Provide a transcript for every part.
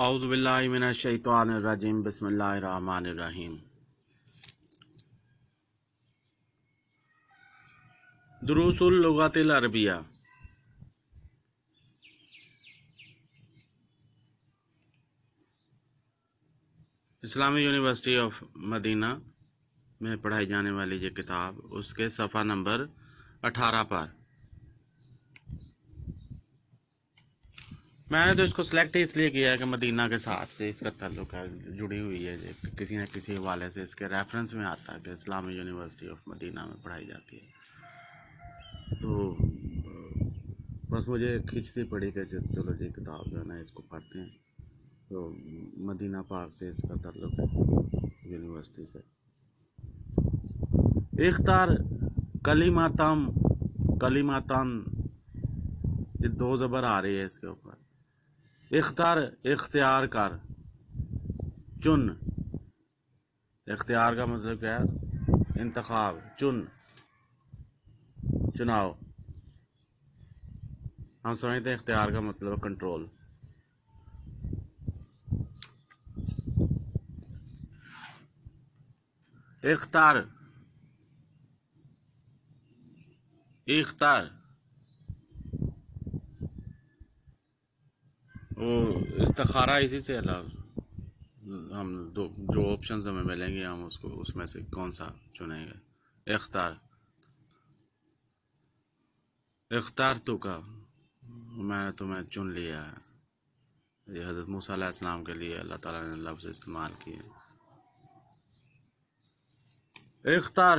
اعوذ باللہ من الشیطان الرجیم بسم اللہ الرحمن الرحیم۔ دروس اللغت العربیہ۔ اسلامی یونیورسٹی آف مدینہ میں پڑھائی جانے والی یہ کتاب اس کے صفحہ نمبر 18 پر۔ میں نے تو اس کو سلیکٹ اس لیے کیا ہے کہ مدینہ کے ساتھ سے اس کا تعلق ہے، جڑی ہوئی ہے، کسی نہ کسی حوالے سے اس کے ریفرنس میں آتا ہے کہ اسلامی یونیورسٹی آف مدینہ میں پڑھائی جاتی ہے۔ تو بس مجھے کھینچتی پڑی کہ چلو جی کتاب جو ہے نا اس کو پڑھتے ہیں، تو مدینہ پاک سے اس کا تعلق ہے، یونیورسٹی سے۔ اختار کلیماتن، یہ دو زبر آ رہی ہے اس کے اوپر۔ اختیار کر، چن، اختیار کا مطلب کیا ہے؟ انتخاب، چناؤ۔ ہم سمجھتے ہیں اختیار کا مطلب کنٹرول۔ اختار وہ استخارہ اسی سے ہم جو آپشنز ہمیں ملیں گے ہم اس میں سے کون سا چنیں گے۔ اختار تو کا، میں نے تمہیں چن لیا ہے، یہ حضرت موسیٰ علیہ السلام کے لیے اللہ تعالیٰ نے لفظ استعمال کیے۔ اختار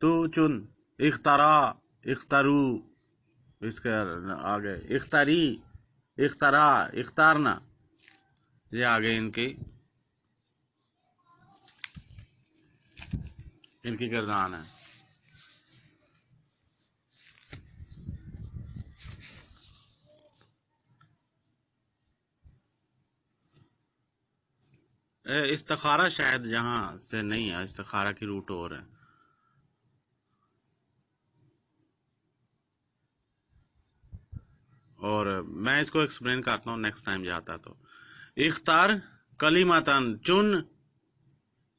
تو چن، اختارو اس کے آگے، اختارنا، یہ آگے ان کی گردان ہے۔ استخارہ شاید یہاں سے نہیں ہے، استخارہ کی روٹ اور ہے۔ اور میں اس کو ایکسپلین کرتا ہوں نیکسٹ ٹائم جاتا تو۔ اختار کلیماتن، چن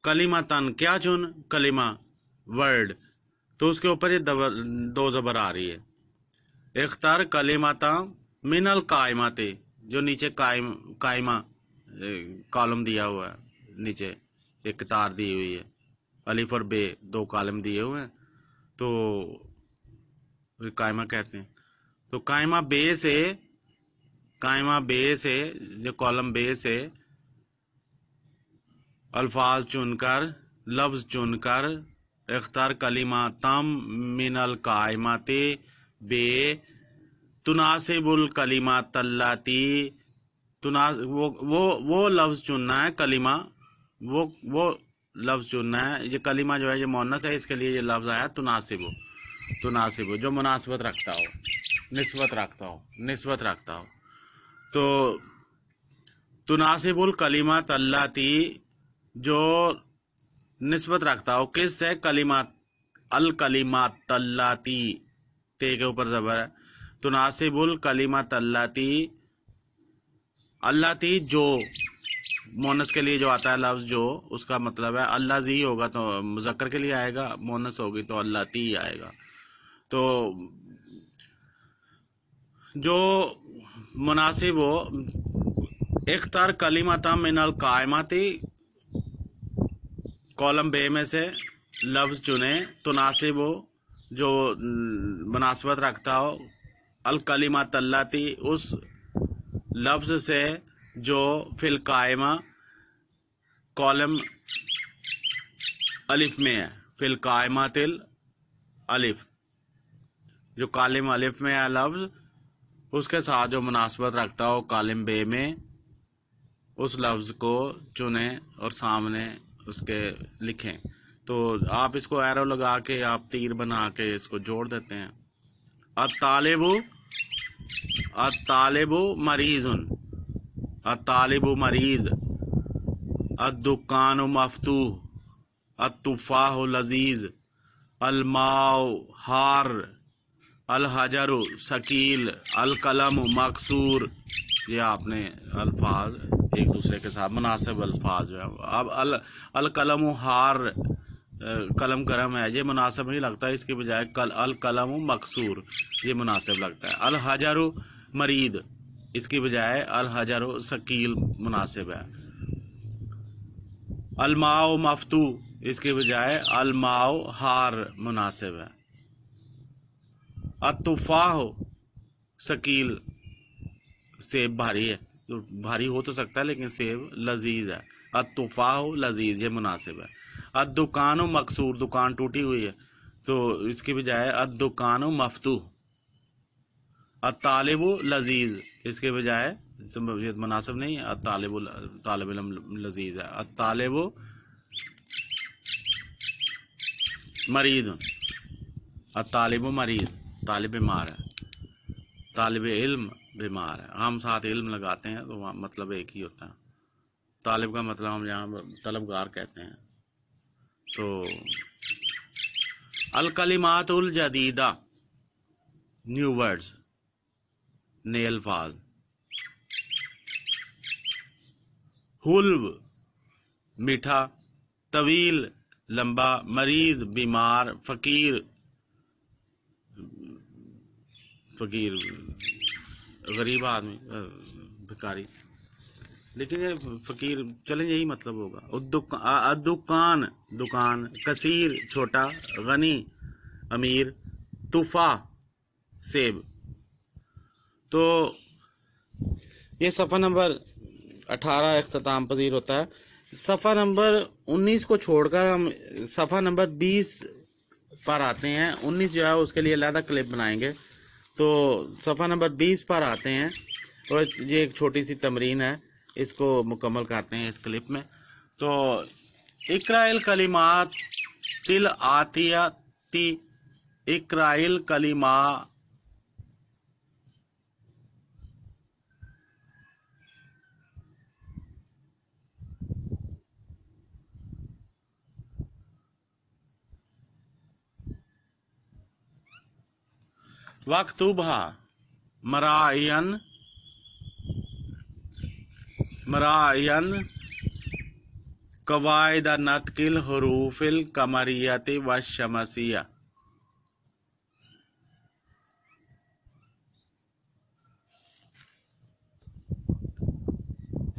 کلیماتن، کیا چن؟ کلمہ، ورڈ، تو اس کے اوپر یہ دو زبر آ رہی ہے۔ اختار کلیماتن من القائمات، جو نیچے قائمہ کالم دیا ہوا ہے، نیچے ایک قطار دی ہوئی ہے، الف اور بے دو کالم دیے ہوئے ہیں، تو قائمہ کہتے ہیں۔ تو قائمہ بے سے جو کالم بے سے الفاظ چن کر، لفظ چن کر، اختار کلماتم من القائمات بے تناسب الکلمات اللاتی، وہ لفظ چننا ہے، کلمہ وہ لفظ چننا ہے۔ یہ کلمہ جو ہے یہ مؤنث ہے، اس کے لیے یہ لفظ آیا تناسب، جو مناسبت رکھتا ہو، نسبت رکھتا ہو۔ تو تناسب الکلمات اللاتی، جو نسبت رکھتا ہو کس سے؟ کلمات، الکلمات اللاتی، تے کے اوپر زبر ہے۔ تناسب الکلمات اللاتی، اللاتی جو مونس کے لیے جو آتا ہے لفظ جو، اس کا مطلب ہے الذی ہوگا تو مذکر کے لیے آئے گا، مونس ہوگی تو اللاتی آئے گا۔ تو جو مناسب ہو، اختار کلماتم من القائمات، کالم بے میں سے لفظ چنے، تناسب ہو جو مناسبت رکھتا ہو، الکلمات اللاتی اس لفظ سے جو فی القائمہ کالم الف میں ہے، فی القائمات الف، جو کالم الف میں ہے لفظ، اس کے ساتھ جو مناسبت رکھتا ہو کالم بے میں، اس لفظ کو چنیں اور سامنے اس کے لکھیں۔ تو آپ اس کو ایرو لگا کے، آپ تیر بنا کے اس کو جوڑ دیتے ہیں۔ الطالب مریض، الطالب مریض، الدکان مفتوح، التفاح لذیذ، الماء حار، الحجر ثقیل، القلم مکسور. یہ آپ نے الفاظ ایک دوسرے کے ساتھ مناسب الفاظ جو ہے. اب القلم ہار، قلم گرم ہے، یہ مناسب نہیں لگتا، اس کے بجائے القلم مکسور یہ مناسب لگتا ہے. الحجر مرید، اس کی بجائے الحجر ثقیل مناسب ہے. الماء مفتو، اس کے بجائے الماء ہار مناسب ہے. التفاح ثقیل، سیب بھاری ہے، بھاری ہو تو سکتا ہے لیکن سیب لذیذ ہے. التفاح لذیذ یہ مناسب ہے. الدکان مکسور، دکان ٹوٹی ہوئی ہے تو اس کی بجائے الدکان مفتوح. الطالب لذیذ، اس کے بجائے یہ مناسب نہیں ہے، طالب علم لذیذ ہے. الطالب مریض، الطالب مریض، طالب بیمار ہے، طالب علم بیمار ہے. ہم ساتھ علم لگاتے ہیں تو مطلب ایک ہی ہوتا ہے. طالب کا مطلب ہم یہاں طلبگار کہتے ہیں. تو الکلمات الجدیدہ، نیو ورڈز، نئے الفاظ. حلو میٹھا، طویل لمبا، مریض بیمار، فقیر غریب آدمی، بھکاری، لیکن یہ فقیر چلیں یہی مطلب ہوگا. الدکان دکان، کثیر چھوٹا، غنی امیر، تفاح سیب. تو یہ صفحہ نمبر 18 اختتام پذیر ہوتا ہے. صفحہ نمبر 19 کو چھوڑ کر ہم صفحہ نمبر 20 پر آتے ہیں. 19 جو ہے اس کے لیے علیحدہ کلپ بنائیں گے. تو صفحہ نمبر 20 پر آتے ہیں اور یہ ایک چھوٹی سی تمرین ہے، اس کو مکمل کرتے ہیں اس کلپ میں. تو اقرأ الکلمات الآتیاتی، اقرأ الکلمات واکتبھا مراعین قواعد نطق الحروف القمریۃ والشمسیہ.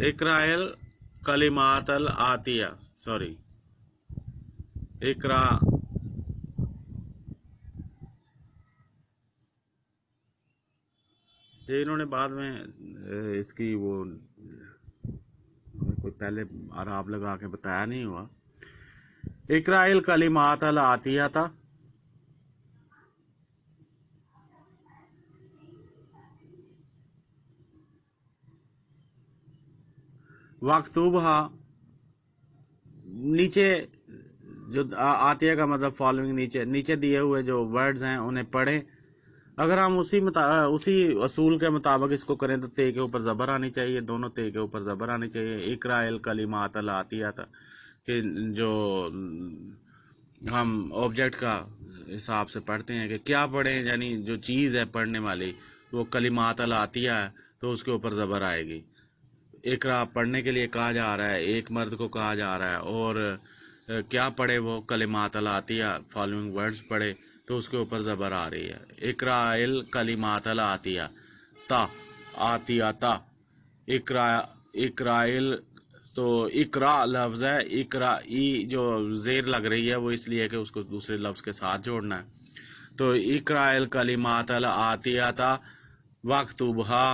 اقرأ الکلمات الآتیہ، اقرأ یہ انہوں نے بعد میں اس کی وہ کوئی پہلے عراب لگا کے بتایا نہیں ہوا. اقرأ الکلمات الآتیہ تھا. واکتبھا، نیچے جو آتیہ کا مطلب فالوئنگ، نیچے دیے ہوئے جو ورڈز ہیں انہیں پڑھیں. اگر ہم اسی اصول کے مطابق اس کو کریں تو تے کے اوپر زبر آنی چاہیے، دونوں تے کے اوپر زبر آنی چاہیے. اقرأ الکلمات الآتیہ تھا کہ جو ہم آبجیکٹ کا حساب سے پڑھتے ہیں کہ کیا پڑھیں، یعنی جو چیز ہے پڑھنے والی وہ کلمات الآتیہ ہے تو اس کے اوپر زبر آئے گی. اقرأ پڑھنے کے لیے کہا جا رہا ہے، ایک مرد کو کہا جا رہا ہے، اور کیا پڑھے وہ کلمات الآتیہ، فالوئنگ ورڈز پڑھے تو اس کے اوپر زبر آ رہی ہے. اقرأ الکلمات الآتیہ، تا آتیہ تا، اقرأ تو اقرا لفظ ہے، اقرا ای جو زیر لگ رہی ہے وہ اس لیے کہ اس کو دوسرے لفظ کے ساتھ جوڑنا ہے. تو اقرأ الکلمات الآتیہ واکتبھا،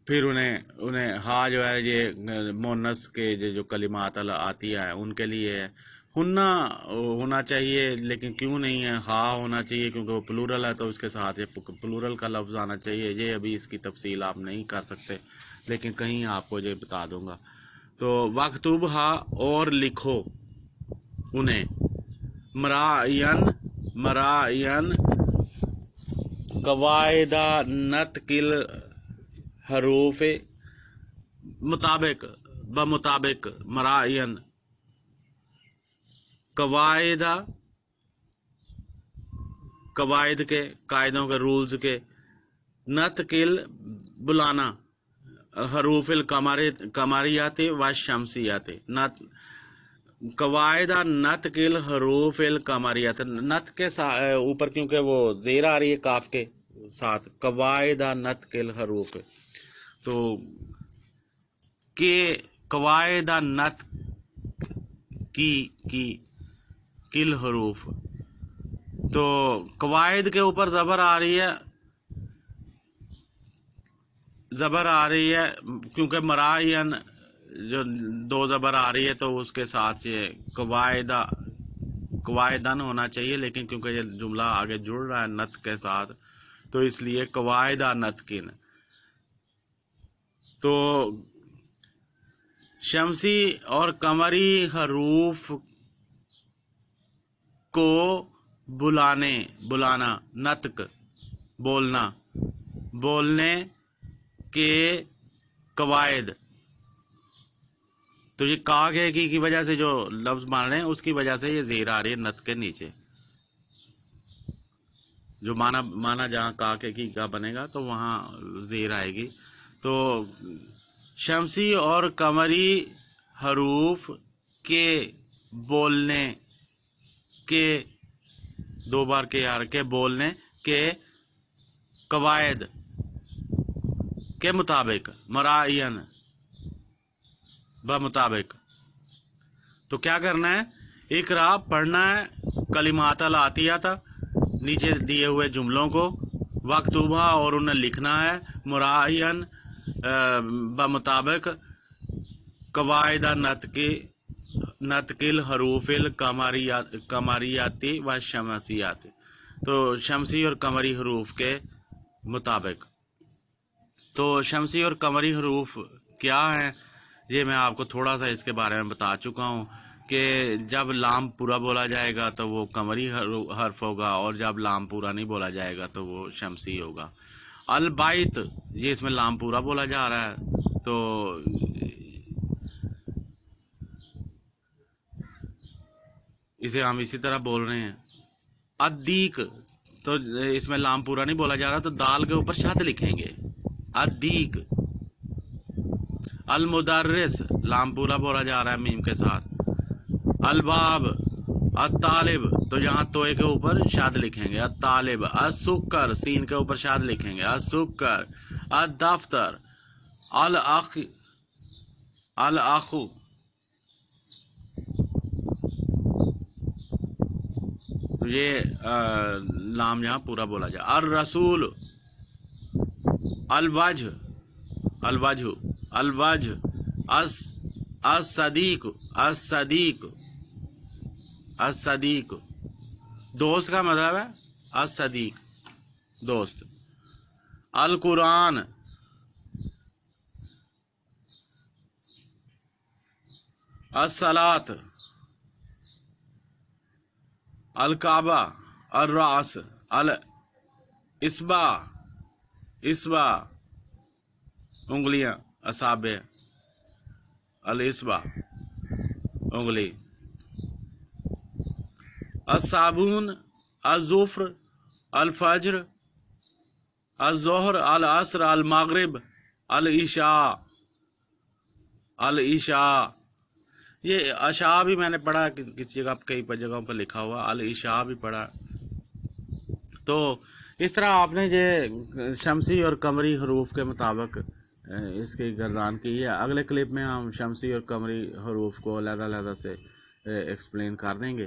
پھر انہیں ہا جو ہے یہ مونس کے جو کلمات الآتیہ ہیں ان کے لیے ہے. ہننا ہونا چاہیے لیکن کیوں نہیں ہے، ہا ہونا چاہیے کیونکہ وہ پلورل ہے تو اس کے ساتھ یہ پلورل کا لفظ آنا چاہیے. یہ ابھی اس کی تفصیل آپ نہیں کر سکتے لیکن کہیں آپ کو یہ بتا دوں گا. تو واکتبھا اور لکھو انہیں، مراعین قواعد نطق الحروف، بمطابق مراعین قواعد قواعد کے، قاعدوں کے، رولز کے، نتقل بلانا، حروف القمریاتی و شمسیاتی، قواعد نتقل حروف القمریات، نت کے اوپر کیونکہ وہ زیر آ رہی ہے کاف کے ساتھ، قواعد نتقل حروف، تو کہ قواعد نت کی کل حروف، تو قواعد کے اوپر زبر آ رہی ہے کیونکہ مراعین جو دو زبر آ رہی ہے تو اس کے ساتھ یہ قواعدن ہونا چاہیے، لیکن کیونکہ یہ جملہ آگے جڑ رہا ہے نت کے ساتھ تو اس لیے قواعد نتقن. تو شمسی اور قمری حروف کو بلانا، نطق بولنے کے قواعد، تو یہ کاگ ہے کی وجہ سے جو لفظ مان رہے ہیں اس کی وجہ سے یہ زیر آ رہی ہے نت کے نیچے، جو مانا جہاں کاگ ہے کی کا بنے گا تو وہاں زیر آئے گی. تو شمسی اور قمری حروف کے بولنے کے، دو بار کے بولنے کے قواعد کے مطابق، مراعین بمطابق، تو کیا کرنا ہے؟ اقرا پڑھنا ہے، کلمات العطیہ نیچے دیے ہوئے جملوں کو، وقتوبہ اور انہیں لکھنا ہے، مراعین بمطابق قواعد نتقل حروف القمریاتی و شمسیاتی، تو شمسی اور قمری حروف کے مطابق. تو شمسی اور قمری حروف کیا ہیں؟ یہ میں آپ کو تھوڑا سا اس کے بارے میں بتا چکا ہوں کہ جب لام پورا بولا جائے گا تو وہ قمری حرف ہوگا، اور جب لام پورا نہیں بولا جائے گا تو وہ شمسی ہوگا. البیت، یہ اس میں لام پورا بولا جا رہا ہے تو اسے ہم اسی طرح بول رہے ہیں. ادیک، تو اس میں لام پورا نہیں بولا جا رہا تو دال کے اوپر شد لکھیں گے، ادیک. المدرس، لام پورا بولا جا رہا ہے میم کے ساتھ. الباب، الطالب، تو یہاں توئے کے اوپر شاد لکھیں گے، الطالب. السکر، سین کے اوپر شاد لکھیں گے، السکر. الدفتر، الاخو، یہ لام یہاں پورا بولا جائے. الرسول، الوجہ، الصدیق، الصدیق، دوست کا مطلب ہے الصدیق، دوست. القرآن، الصلاۃ، الکعبہ، الراس، الاصبع، انگلیاں، اصابع، الاصبع انگلی. الصابون، الظفر، الفجر، الظہر، العصر، المغرب، العشاء. یہ عشاء بھی میں نے پڑھا کسی جگہ، کئی جگہوں پہ لکھا ہوا العشاء بھی پڑھا. تو اس طرح آپ نے یہ شمسی اور قمری حروف کے مطابق اس کی گردان کی ہے. اگلے کلپ میں ہم شمسی اور قمری حروف کو علیحدہ سے ایکسپلین کر دیں گے.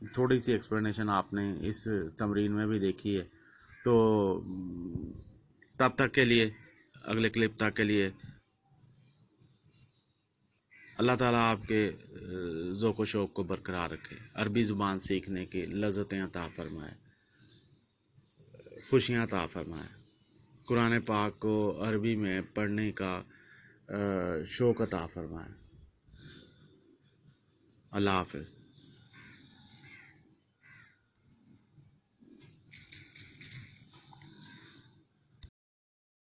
تھوڑی سی ایکسپلینیشن آپ نے اس تمرین میں بھی دیکھی ہے. تو تب تک کے لیے، اگلے کلپ تک کے لیے، اللہ تعالیٰ آپ کے ذوق و شوق کو برقرار رکھے، عربی زبان سیکھنے کی لذتیں عطا فرمائے، خوشیاں عطا فرمائے، قرآن پاک کو عربی میں پڑھنے کا شوق عطا فرمائے. اللہ حافظ.